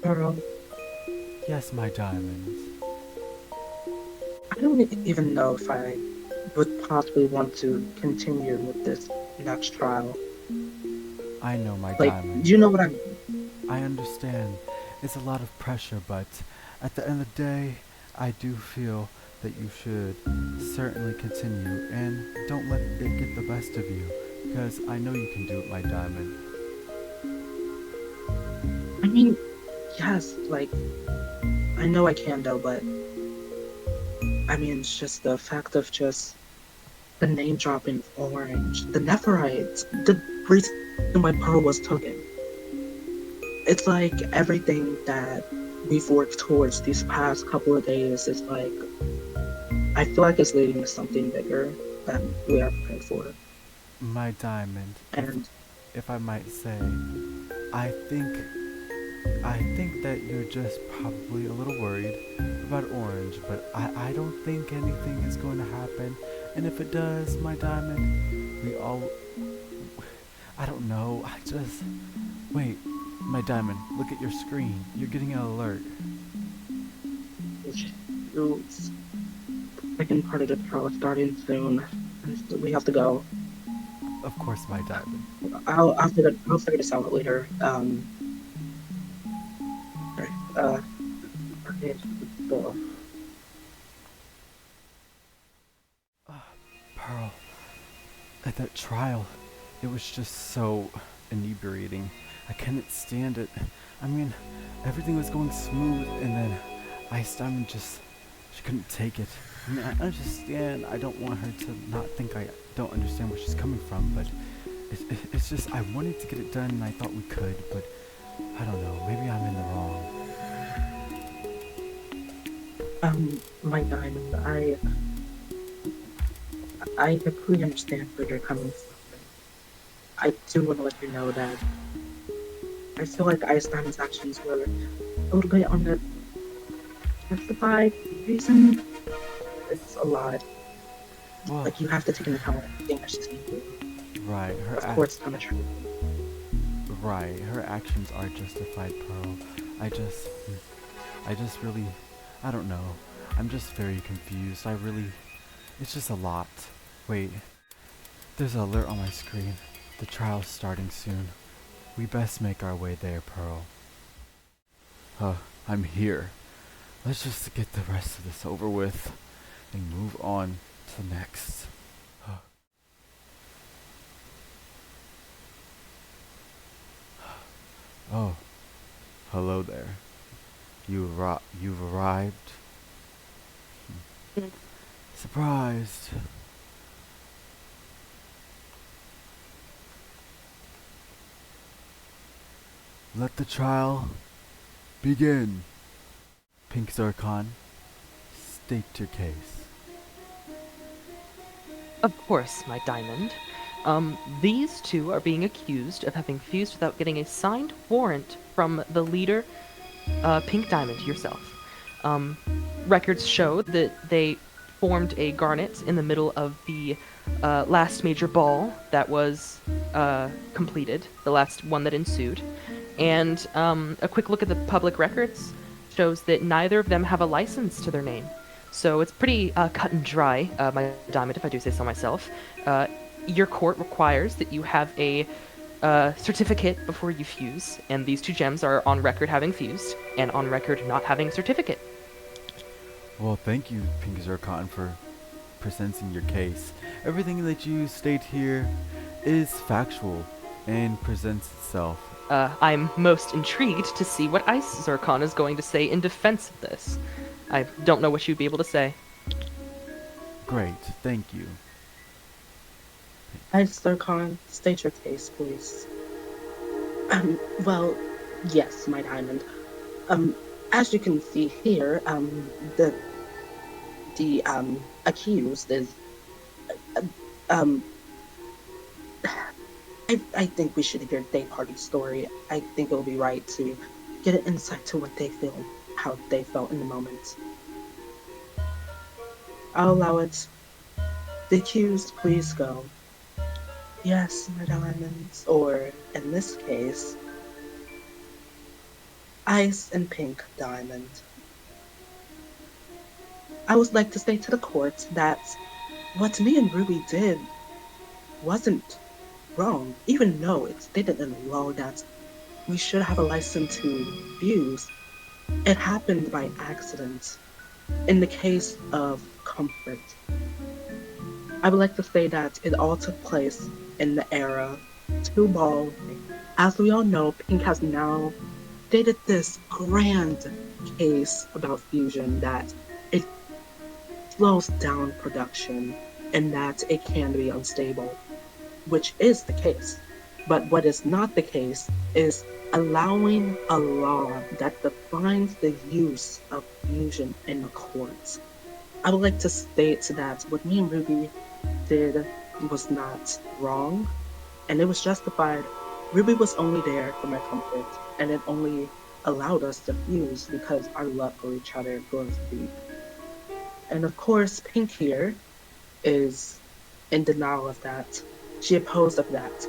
Pearl, Yes, my diamonds. I don't even know if I would possibly want to continue with this next trial. I know, my Like, diamond. you know what I mean? I understand. It's a lot of pressure, but at the end of the day, I do feel that you should certainly continue and don't let it get the best of you, because I know you can do it, my diamond. I mean, yes, like, I know I can though, but I mean, it's just the fact of just the name dropping Orange, the Nephrites, the reason why Pearl was taken. It's like everything that we've worked towards these past couple of days is like, I feel like it's leading to something bigger than we are prepared for. My diamond, And if I might say, I think I think that you're just probably a little worried about Orange, but I don't think anything is going to happen. And if it does, my diamond, we all I don't know. I just wait, my diamond, look at your screen. You're getting an alert. the second part of the trial is starting soon. We have to go. Of course, my diamond. I'll figure this out later. Right. Okay, so, Pearl, at that trial, it was just so inebriating. I couldn't stand it. I mean, everything was going smooth, and then Ice Diamond just, she couldn't take it. I mean, I understand. I don't want her to not think I don't understand where she's coming from, but it's just, I wanted to get it done, and I thought we could, but I don't know. Maybe I'm in the wrong. my diamond, I completely understand where you're coming from. I do want to let you know that I feel like Ice Diamond's actions were a little bit on the justified reason. It's a lot. Well, Like, you have to take into account everything that she's been through. right, Of course, I'm a true. her actions are justified, Pearl. I just, I just really, I don't know. I'm just very confused. It's just a lot. Wait, there's an alert on my screen. The trial's starting soon. We best make our way there, Pearl. I'm here. Let's just get the rest of this over with and move on to the next. Oh, hello there. You've arrived. Surprised. Let the trial begin. Pink Zircon, state your case. Of course, my diamond. These two are being accused of having fused without getting a signed warrant from the leader, Pink Diamond, yourself. Um, Records show that they formed a garnet in the middle of the last major ball that was completed, the last one that ensued. And a quick look at the public records shows that neither of them have a license to their name. So it's pretty cut and dry, my diamond, if I do say so myself. Your court requires that you have a certificate before you fuse, and these two gems are on record having fused, and on record not having a certificate. Well, thank you, Pink Zircon, for presenting your case. Everything that you state here is factual and presents itself. I'm most intrigued to see what Ice Zircon is going to say in defense of this. I don't know what you'd be able to say. Great, thank you. Hi, Sir Khan. State your case, please. Well, yes, my diamond. Um, as you can see here, the accused is, uh, um, I think we should hear day party story. I think it'll be right to get an insight to what they feel, how they felt in the moment. I'll allow it. The accused, please go. Yes, my diamonds. Or, in this case, Ice and Pink Diamond. I would like to say to the court that what me and Ruby did wasn't wrong, even though it's stated in the law that we should have a license to fuse. It happened by accident. In the case of Comfort, I would like to say that it all took place in the era two ball. As we all know, Pink has now stated this grand case about fusion that it slows down production and that it can be unstable, which is the case. But what is not the case is allowing a law that defines the use of fusion in the courts. I would like to state that what me and Ruby did was not wrong and it was justified. Ruby was only there for my comfort and it only allowed us to fuse because our love for each other goes deep. And of course, Pink here is in denial of that. She opposed of that.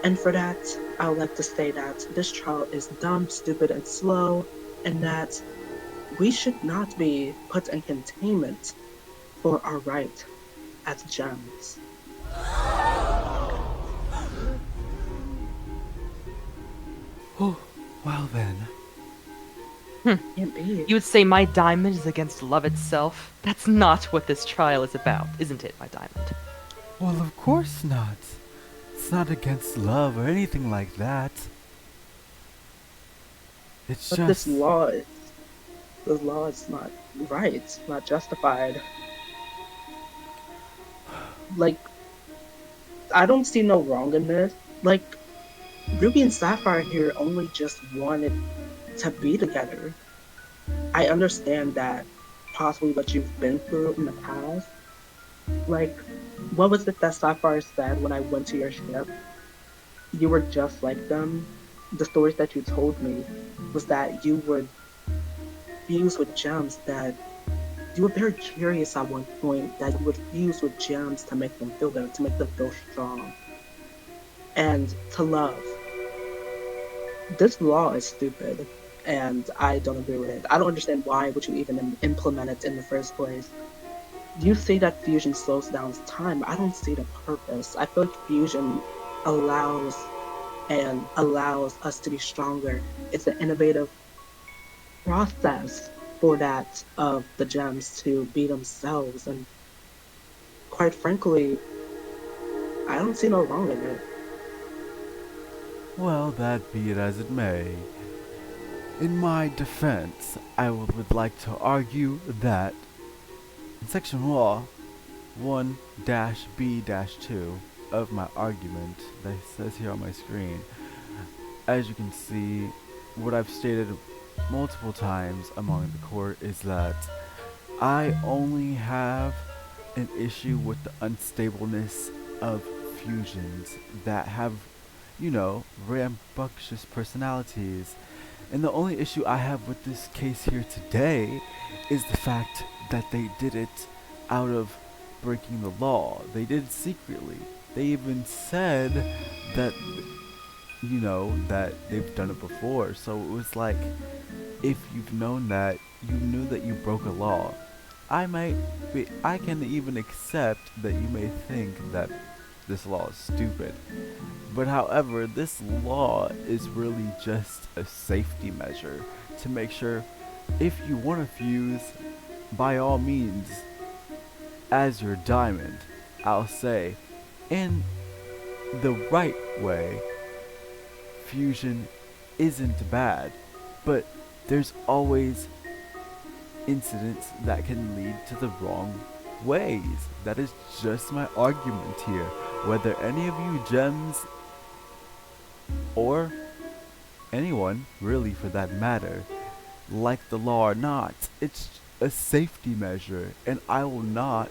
And for that, I would like to say that this trial is dumb, stupid, and slow, and that we should not be put in containment for our right as gems. Oh, well then. Can't be. You would say my diamond is against love itself? That's not what this trial is about, isn't it, my diamond? Well, of course not. It's not against love or anything like that. It's But just. this law is not right, not justified. Like, I don't see no wrong in this. Like, Ruby and Sapphire here only just wanted to be together. I understand that possibly what you've been through in the past. Like, what was it that Sapphire said when I went to your ship? You were just like them. The stories that you told me was that you would fuse with gems that you were very curious at one point that you would fuse with gems to make them feel better, to make them feel strong, and to love. This law is stupid, and I don't agree with it. I don't understand why would you even implement it in the first place. You say that fusion slows down time. I don't see the purpose. I feel like fusion allows allows us to be stronger. It's an innovative process for that of the gems to be themselves. And quite frankly, I don't see no wrong in it. Well, that be it as it may. In my defense, I would like to argue that in section law 1-B-2 of my argument that says here on my screen, as you can see, what I've stated multiple times among the court is that I only have an issue with the unstableness of fusions that have, rambunctious personalities. And the only issue I have with this case here today is the fact that they did it out of breaking the law. They did it secretly. They even said that, that they've done it before. So it was like, if you've known that, you knew that you broke a law. I can even accept that you may think that this law is stupid. But however, this law is really just a safety measure to make sure if you want to fuse, by all means, as your diamond, I'll say, in the right way, fusion isn't bad, but there's always incidents that can lead to the wrong ways. That is just my argument here. Whether any of you gems or anyone, really for that matter, like the law or not, it's a safety measure, and I will not,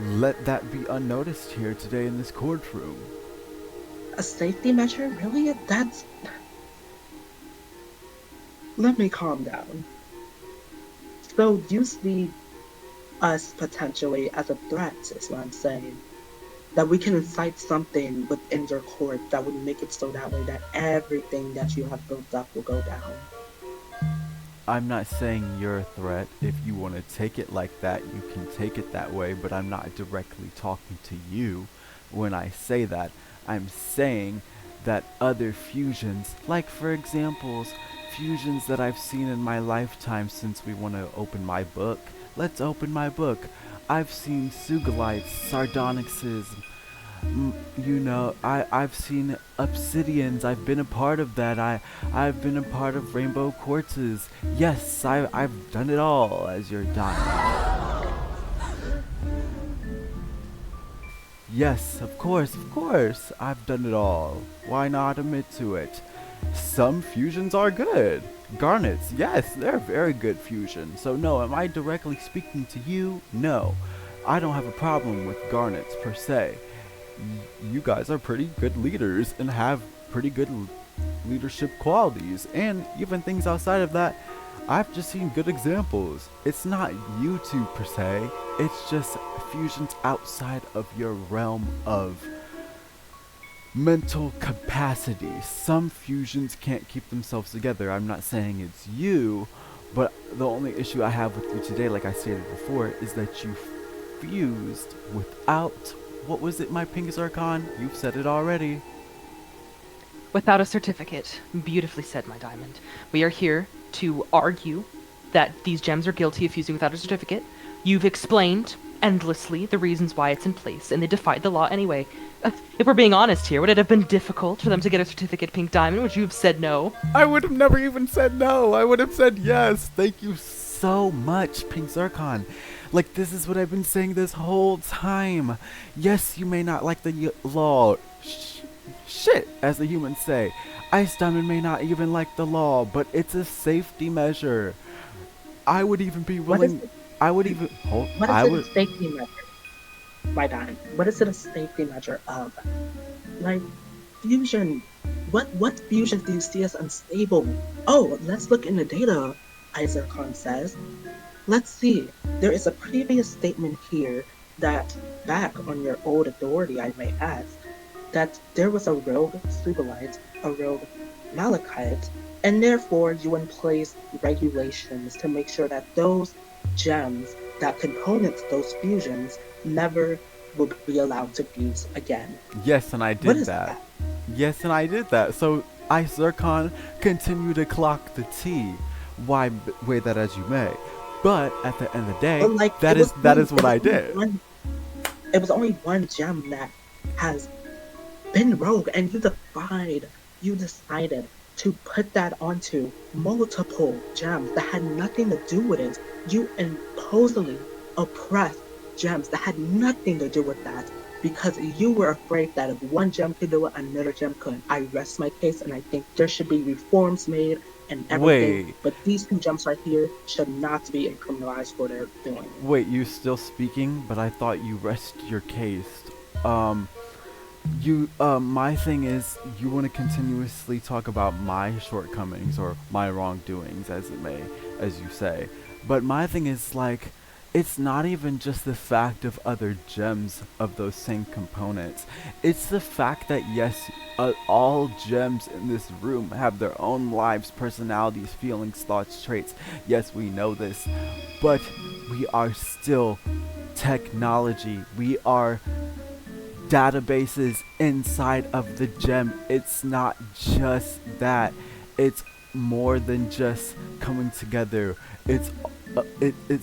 let that be unnoticed here today in this courtroom. A safety measure? Really? That's. Let me calm down. So you see us potentially as a threat, is what I'm saying. that we can incite something within your core that would make it so that way that everything that you have built up will go down. I'm not saying you're a threat. If you want to take it like that, you can take it that way, but I'm not directly talking to you when I say that. I'm saying that other fusions, like for examples, fusions that I've seen in my lifetime since we want to open my book. Let's open my book. I've seen Sugalites, Sardonyxes, I've seen obsidians. I've been a part of that. I've been a part of rainbow quartzes. Yes, I've done it all as your diamond. Yes, of course, I've done it all. Why not admit to it? Some fusions are good. Garnets, yes, they're very good fusions. So no, am I directly speaking to you? No. I don't have a problem with garnets per se. You guys are pretty good leaders and have pretty good leadership qualities, and even things outside of that. I've just seen good examples. It's not you two per se, it's just fusions outside of your realm of mental capacity. Some fusions can't keep themselves together. I'm not saying it's you, but the only issue I have with you today, like I stated before, is that you fused without, what was it, my pink Zarkon? You've said it already. Without a certificate. Beautifully said, my diamond. We are here to argue that these gems are guilty of fusing without a certificate. You've explained endlessly the reasons why it's in place, and they defied the law anyway. If we're being honest here, would it have been difficult for them to get a certificate, Pink Diamond? Would you have said no? I would have never even said no. I would have said yes. Thank you so much, Pink Zircon. Like, this is what I've been saying this whole time. Yes, you may not like the law. Shit, as the humans say. Ice Diamond may not even like the law, but it's a safety measure. I would even be What is willing. it? I would even. Hold. What is I it a would. safety measure? My diamond. What is it a safety measure of? Like fusion. What fusions do you see as unstable? Oh, let's look in the data, Isercon says. Let's see. There is a previous statement here that back on your old authority, I may ask, that there was a rogue Subalite, a rogue Malachite, and therefore you in place regulations to make sure that those gems, that components, those fusions, never will be allowed to fuse again. Yes, and I What did is that. that? Yes, and I did that. So I, Zircon, continue to clock the T. Why weigh that as you may. But at the end of the day, But like that is what I did. it was only one gem that has been rogue, and you decided to put that onto multiple gems that had nothing to do with it. You imposingly oppressed gems that had nothing to do with that because you were afraid that if one gem could do it, another gem couldn't. I rest my case, and I think there should be reforms made and everything. Wait, But these two gems right here should not be criminalized for their doing. wait, you still speaking? But I thought you rest your case. Um, my thing is, you want to continuously talk about my shortcomings or my wrongdoings, as it may, as you say. But my thing is, like, it's not even just the fact of other gems of those same components. It's the fact that, yes, all gems in this room have their own lives, personalities, feelings, thoughts, traits. Yes, we know this. But we are still technology. We are databases inside of the gem. It's not just that. It's more than just coming together. It's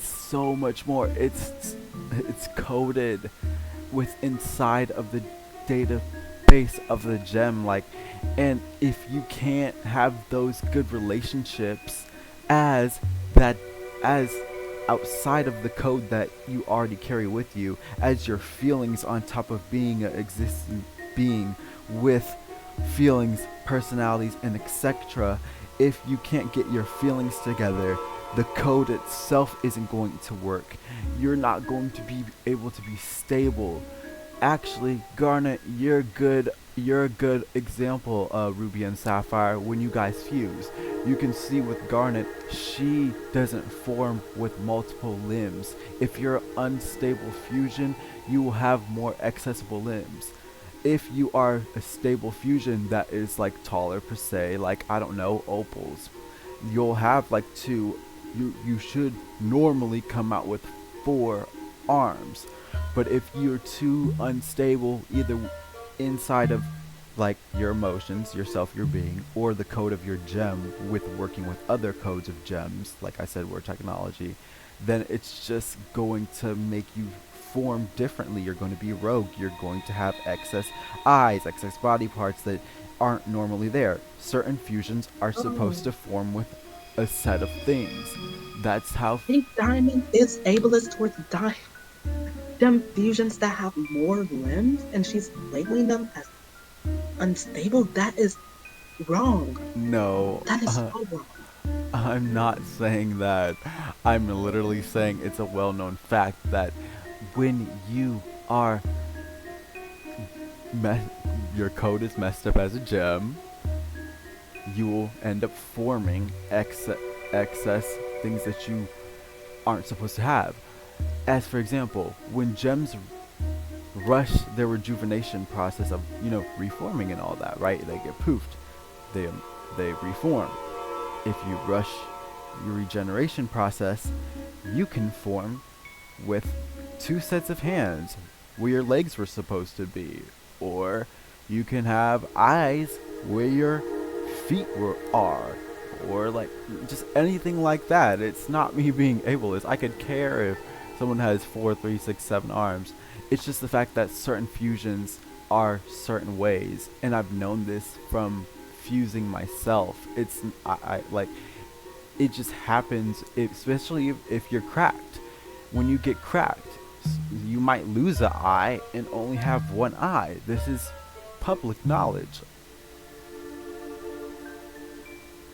so much more. It's coded with inside of the database of the gem. Like, and if you can't have those good relationships as that as outside of the code that you already carry with you, as your feelings on top of being an existing being with feelings, personalities, and etc. If you can't get your feelings together, the code itself isn't going to work. You're not going to be able to be stable. Actually, Garnet, you're a good example of Ruby and Sapphire when you guys fuse. You can see with Garnet, she doesn't form with multiple limbs. If you're unstable fusion, you will have more accessible limbs. If you are a stable fusion that is like taller per se, like I don't know, opals, you'll have like two. You should normally come out with 4 arms. But if you're too unstable, either inside of like your emotions, yourself, your being, or the code of your gem with working with other codes of gems, like I said, word technology, then it's just going to make you form differently. You're going to be rogue. You're going to have excess eyes, excess body parts that aren't normally there. Certain fusions are supposed Oh, to form with a set of things. That's how. Pink Diamond is ableist towards them fusions that have more limbs, and she's labeling them as unstable. That is wrong. No, That is so wrong. I'm not saying that. I'm literally saying it's a well known fact that when you are. Me- your code is messed up as a gem, you will end up forming excess things that you aren't supposed to have. As for example, when gems rush their rejuvenation process of, reforming and all that, right? They get poofed. They reform. If you rush your regeneration process, you can form with 2 sets of hands where your legs were supposed to be, or you can have eyes where your feet are, or like just anything like that. It's not me being ableist. I could care if someone has 4, 3, 6, 7 arms. It's just the fact that certain fusions are certain ways, and I've known this from fusing myself. I like it just happens, especially if you're cracked. When you get cracked, you might lose an eye and only have one eye. This is public knowledge.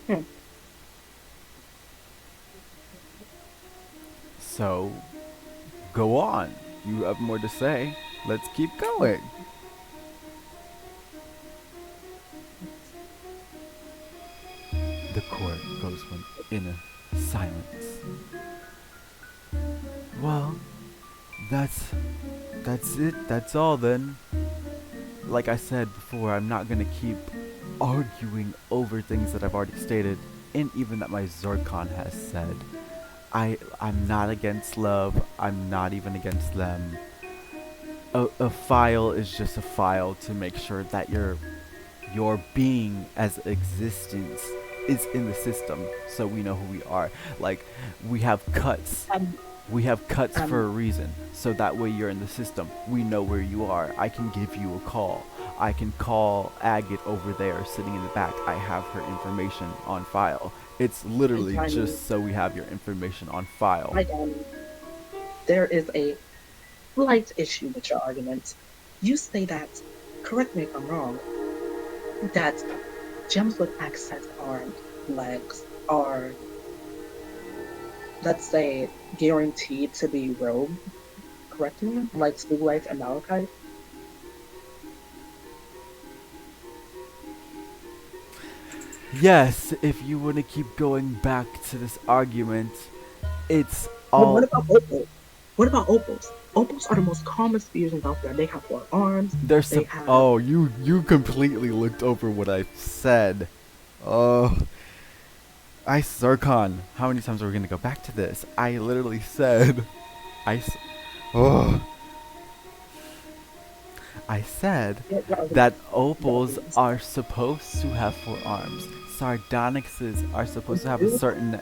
Hmm. So, go on. You have more to say. Let's keep going. The court goes in a silence. Well, that's that's it. That's all then. Like I said before, I'm not gonna keep arguing over things that I've already stated, and even that my Zircon has said. I'm not against love. I'm not even against them. A file is just a file to make sure that your being as existence is in the system, so we know who we are. Like we have cuts. Um, We have cuts for a um, reason, so that way you're in the system. We know where you are. I can give you a call. I can call Agate over there, sitting in the back. I have her information on file. It's Pink literally Diamond, just so we have your information on file. my there is a slight issue with your argument. You say that, correct me if I'm wrong, that gems with access armed legs are, let's say, guaranteed to be rogue, correct me? Like School Life and Malachite? Yes, if you want to keep going back to this argument, it's But what all. about opals? What about opals? Opals are the most common fusions out there. They have 4 arms. There's They some. have. Oh, you completely looked over what I said. Oh, Zircon. How many times are we gonna go back to this? I literally said, I. Oh, I said Your argument. that Your opals argument. are supposed to have 4 arms. Sardonyxes are supposed to have a You certain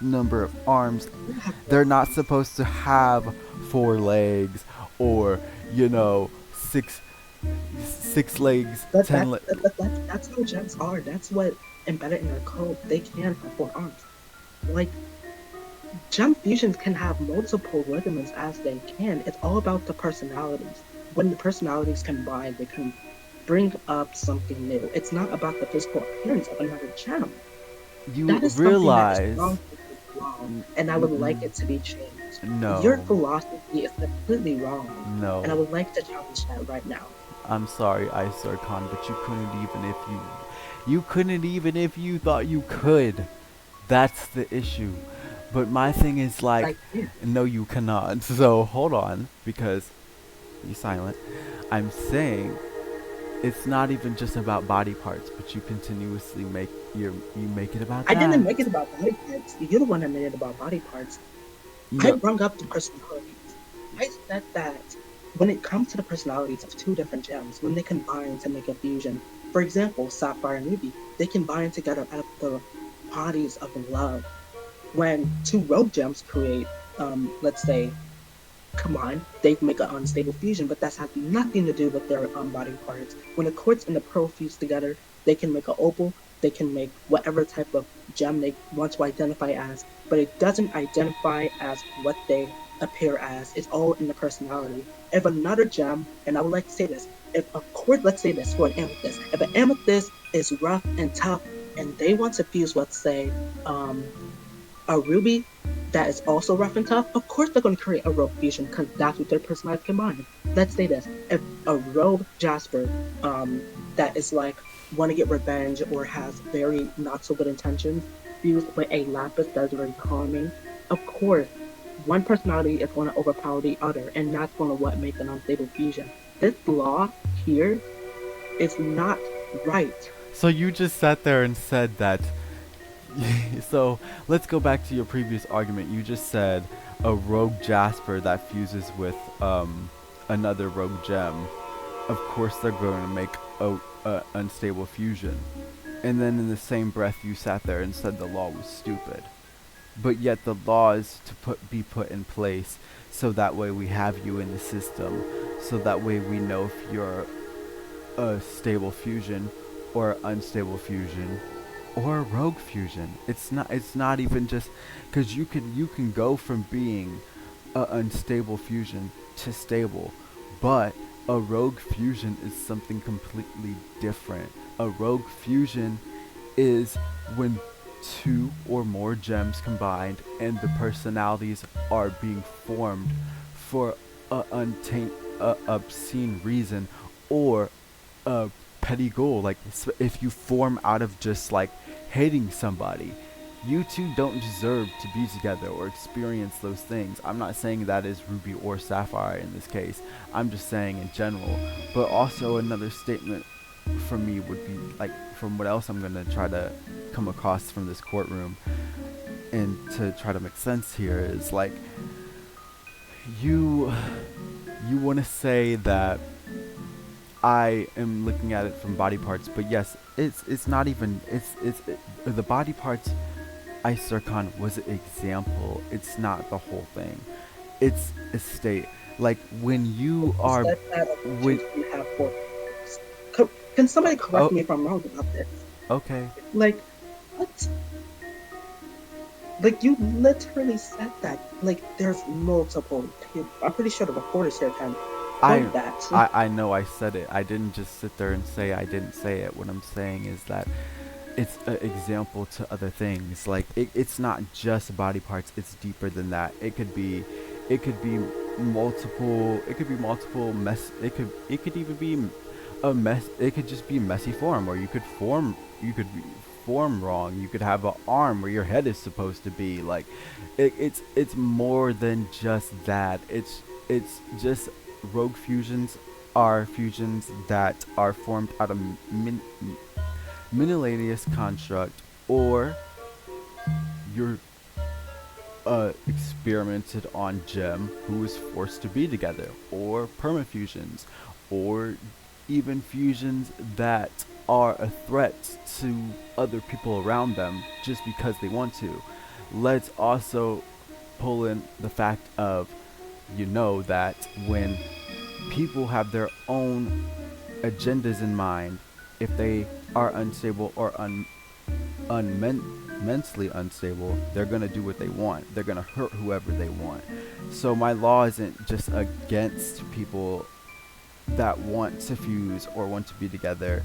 number of arms. have They're 4 not arms. supposed to have 4 legs, or six legs, But 10 legs. that's how gems are. That's what embedded in their code. They can have 4 arms. Like gem fusions can have multiple ligaments as they can. It's all about the personalities. When the personalities combine, they can bring up something new. It's not about the physical appearance of another gem. You That is something that is realize. wrong, and I would like it to be changed. Your No, philosophy is completely wrong, and I no. would like to challenge that right now. I'm sorry, Isar Khan, but you couldn't even if you couldn't even if you thought you could. That's the issue. But my thing is But like, I did. no, you cannot. So hold on, because be silent. I'm saying it's not even just about body parts, but you continuously you make it about I didn't that. make it about body parts. You're the one that made it about body parts. I No, brought up the personalities. I said that when it comes to the personalities of two different gems, when they combine to make a fusion, for example, Sapphire and Ruby, they combine together out of the bodies of love. When two rogue gems create, let's say, combine, they make an unstable fusion, but that's has nothing to do with their body parts. When the quartz and the pearl fuse together, they can make an opal, they can make whatever type of gem they want to identify as, but it doesn't identify as what they appear as. It's all in the personality. If another gem, and I would like to say this, if a quartz, let's say this for an amethyst, if an amethyst is rough and tough and they want to fuse, let's say, a ruby that is also rough and tough, of course they're going to create a rogue fusion because that's what their personalities combine. Let's say this: if a rogue Jasper, that is like want to get revenge or has very not so good intentions, fused with a lapis that's very calming, of course one personality is going to overpower the other, and that's going to what make an unstable fusion. This law here is not right. so you just sat there and said that. So let's go back to your previous argument. You just said a rogue Jasper that fuses with another rogue gem. Of course, they're going to make a unstable fusion. And then in the same breath, you sat there and said the law was stupid. But yet the law is to be put in place so that way we have you in the system, so that way we know if you're a stable fusion or unstable fusion or a rogue fusion. It's not even just because you can go from being a unstable fusion to stable, but a rogue fusion is something completely different. A rogue fusion is when two or more gems combined and the personalities are being formed for a obscene reason or a petty goal. Like if you form out of just like hating somebody, you two don't deserve to be together or experience those things. I'm not saying that is Ruby or Sapphire in this case. I'm just saying in general. But also another statement from me would be like from what else I'm gonna try to come across from this courtroom and to try to make sense here is like you you want to say that I am looking at it from body parts, but yes, it's not even the body parts. Isarcon was an example. It's not the whole thing. It's a state. Like when you You are said that when elections can have four parts. Can somebody correct oh me if I'm wrong about this? okay. Like, what? Like, you literally said that. Like, there's multiple. I'm pretty sure the reporters here can I, quote that. I know I said it. I didn't just sit there and say I didn't say it. What I'm saying is that it's an example to other things. Like it's not just body parts. It's deeper than that. It could be multiple. It could be multiple mess. It could even be a mess. It could just be messy form, or you could form. You could form wrong. You could have an arm where your head is supposed to be. Like it's more than just that. It's just rogue fusions are fusions that are formed out of Menelaus construct, or you're experimented on gem who is forced to be together, or permafusions, or even fusions that are a threat to other people around them just because they want to. Let's also pull in the fact of that when people have their own agendas in mind, if they are unstable or mentally unstable, they're gonna do what they want. They're gonna hurt whoever they want. So my law isn't just against people that want to fuse or want to be together.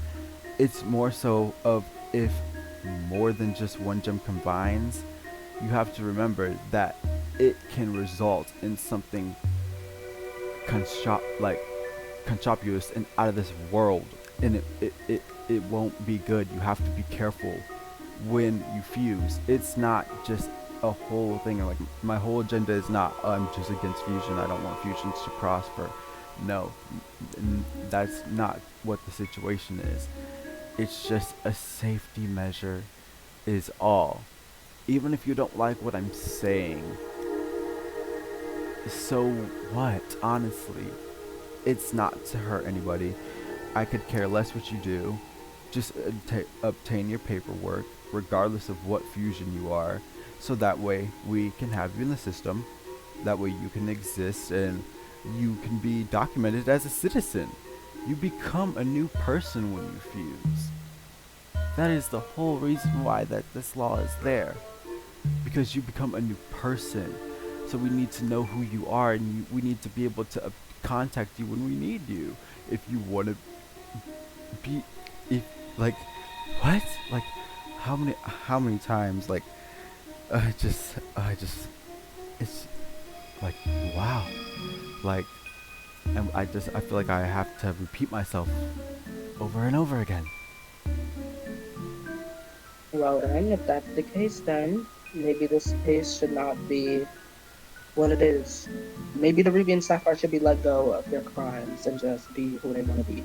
It's more so of if more than just one gem combines, you have to remember that it can result in something like conspicuous and out of this world, and it won't be good. You have to be careful when you fuse. It's not just a whole thing. Like, my whole agenda is not, I'm just against fusion. I don't want fusions to prosper. No, that's not what the situation is. It's just a safety measure, is all. Even if you don't like what I'm saying, so what? Honestly, it's not to hurt anybody. I could care less what you do. Just obtain your paperwork, regardless of what fusion you are, so that way we can have you in the system. That way you can exist and you can be documented as a citizen. You become a new person when you fuse. That is the whole reason why that this law is there. Because you become a new person. So we need to know who you are, and we need to be able to contact you when we need you. If you want to be, if like, what? Like, how many times? Like, I just, it's like, wow. Like, and I feel like I have to repeat myself over and over again. Well, then, if that's the case, then maybe this case should not be what it is. Maybe the Ruby and Sapphire should be let go of their crimes and just be who they want to be.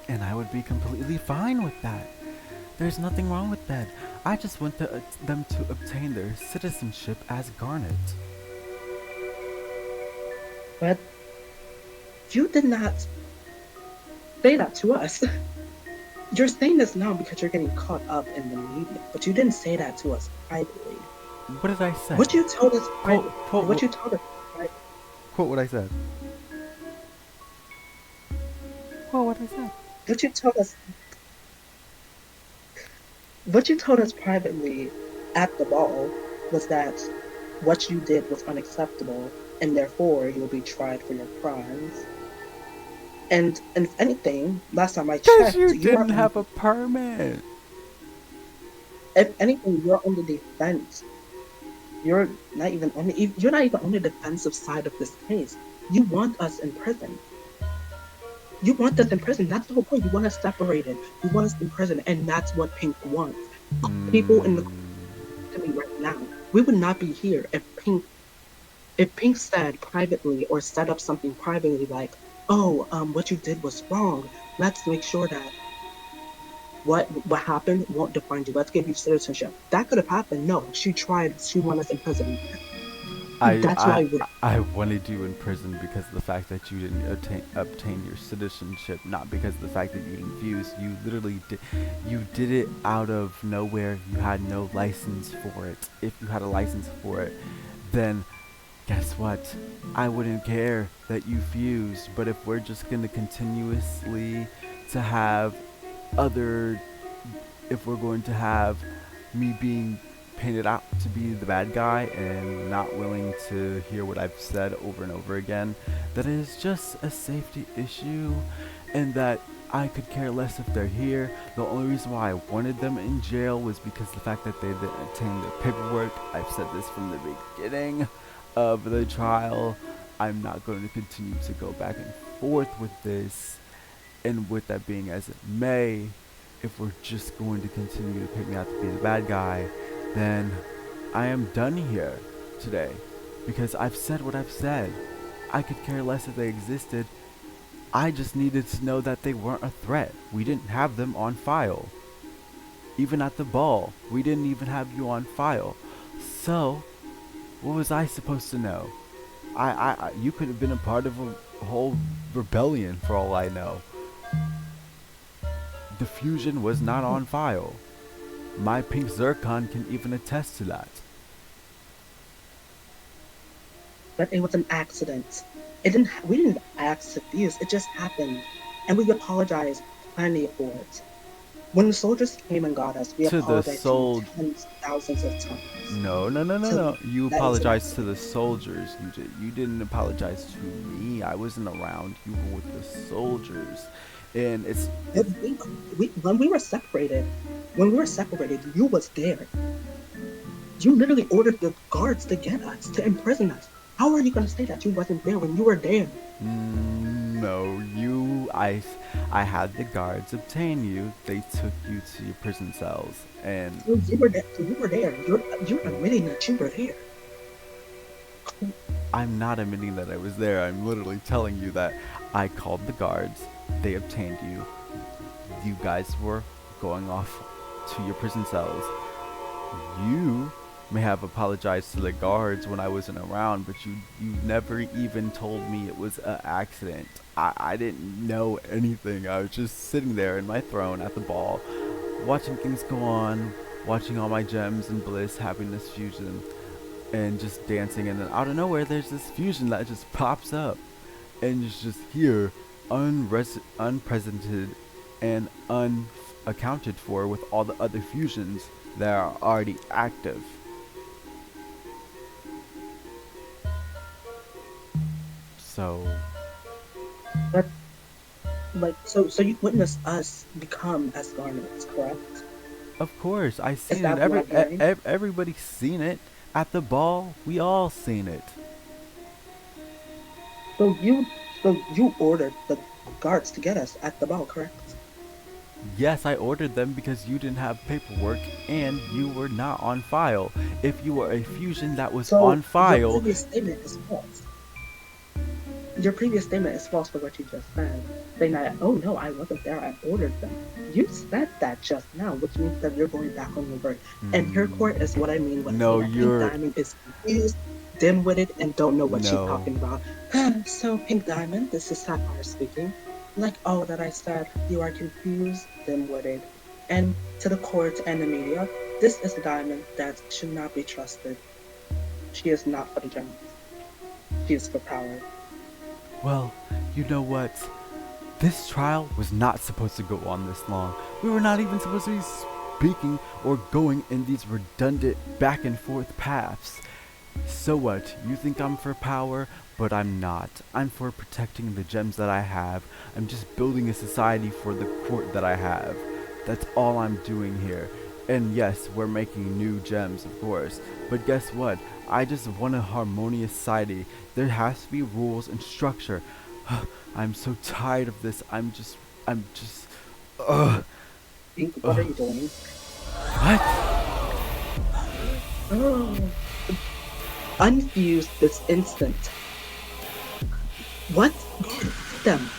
And I would be completely fine with that. There's nothing wrong with that. I just want them to obtain their citizenship as Garnet. But you did not say that to us. You're saying this now because you're getting caught up in the media, but you didn't say that to us privately. What did I say? What you told us privately. Quote What you told us privately. Quote what I said. Quote what I said. What you told us. What you told us privately at the ball was that what you did was unacceptable, and therefore you'll be tried for your crimes. And if anything, last time I checked, You didn't have a permit. If anything, you're on the defense. You're not even on the defensive side of this case. You want us in prison. You want us in prison. That's the whole point. You want us separated. You want us in prison, and that's what Pink wants. People in the to me right now, we would not be here if Pink said privately or set up something privately like, oh, what you did was wrong. Let's make sure that what happened won't define you. Let's give you citizenship. That could have happened. No, she tried. She wanted us in prison. I wanted you in prison because of the fact that you didn't obtain your citizenship, not because of the fact that you didn't fuse. You literally did it out of nowhere. You had no license for it. If you had a license for it, then guess what? I wouldn't care that you fused. But if we're just gonna continuously to have if we're going to have me being painted out to be the bad guy and not willing to hear what I've said over and over again, that it is just a safety issue, and that I could care less if they're here. The only reason why I wanted them in jail was because the fact that they didn't obtain their paperwork. I've said this from the beginning of the trial. I'm not going to continue to go back and forth with this, and with that being as it may, if we're just going to continue to pick me out to be the bad guy, then I am done here today, because I've said what I've said. I could care less if they existed. I just needed to know that they weren't a threat. We didn't have them on file. Even at the ball, we didn't even have you on file. So, what was I supposed to know? You could have been a part of a whole rebellion for all I know. The fusion was not on file. My pink zircon can even attest to that. But it was an accident. We didn't ask to fuse. It just happened, and we apologized plenty for it. When the soldiers came and got us, we apologized tens, thousands of times. No. You apologized to the soldiers. You didn't apologize to me. I wasn't around. You were with the soldiers. And when we were separated, you was there. You literally ordered the guards to get us, to imprison us. How are you gonna say that you wasn't there when you were there? No, I had the guards obtain you. They took you to your prison cells, and So you were there. So you were there. You're admitting that you were there. I'm not admitting that I was there. I'm literally telling you that I called the guards. They obtained you. You guys were going off to your prison cells. You may have apologized to the guards when I wasn't around, but you never even told me it was an accident. I didn't know anything. I was just sitting there in my throne at the ball, watching things go on, watching all my gems and bliss having this fusion, and just dancing. And then out of nowhere, there's this fusion that just pops up, and it's just here, unprecedented and unaccounted for with all the other fusions that are already active. So, But like, so you witnessed us become as garments, correct? of course, I Is seen it. that what I'm hearing? Everybody's seen it at the ball. We all seen it. So you ordered the guards to get us at the ball, correct? Yes, I ordered them because you didn't have paperwork and you were not on file. If you were a fusion that was So on your file, previous statement is false. Your previous statement is false for what you just said. Saying that, oh no, I wasn't there, I ordered them. You said that just now, which means that you're going back on your word. And her court is what I mean when I say no, that Pink you're Diamond is confused, dim-witted, and don't know what she's no. talking about. So, Pink Diamond, this is Sapphire speaking. Like all that I said, you are confused, dim-witted. And to the court and the media, this is a diamond that should not be trusted. She is not for the gems. She is for power. Well, you know what? This trial was not supposed to go on this long. We were not even supposed to be speaking or going in these redundant back and forth paths. So what? You think I'm for power, but I'm not. I'm for protecting the gems that I have. I'm just building a society for the court that I have. That's all I'm doing here. And yes, we're making new gems, of course. But guess what? I just want a harmonious society. There has to be rules and structure. I'm so tired of this. I'm just, ugh. Pink, what are Ugh. you doing? What? Oh, unfused this instant. What? Them.